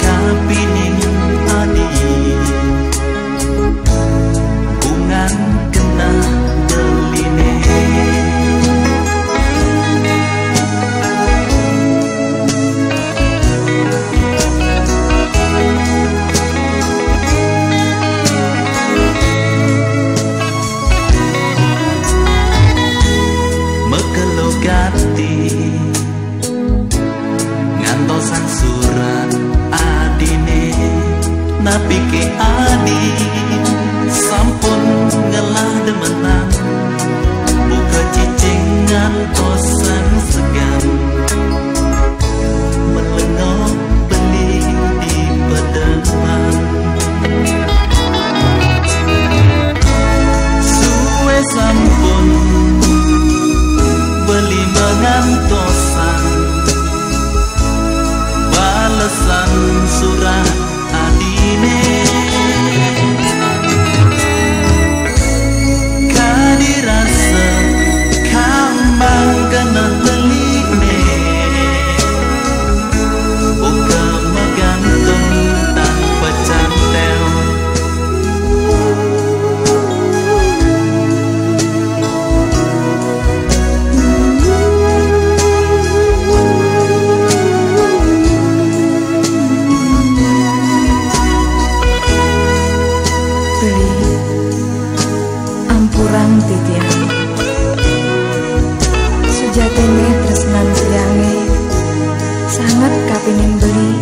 kapining adi bungan kena beline mekelogati ngantosan surat adine napi ke adi sampun ngelah demenan buka cicing ngantosan segan melengok beli di pedeman suwe sampun beli mengantosan balesan surat adine kadirasa kambang kena beline buka megantung tanpa cantel ampurang titian sejatine tresnan siange sangat kapining beli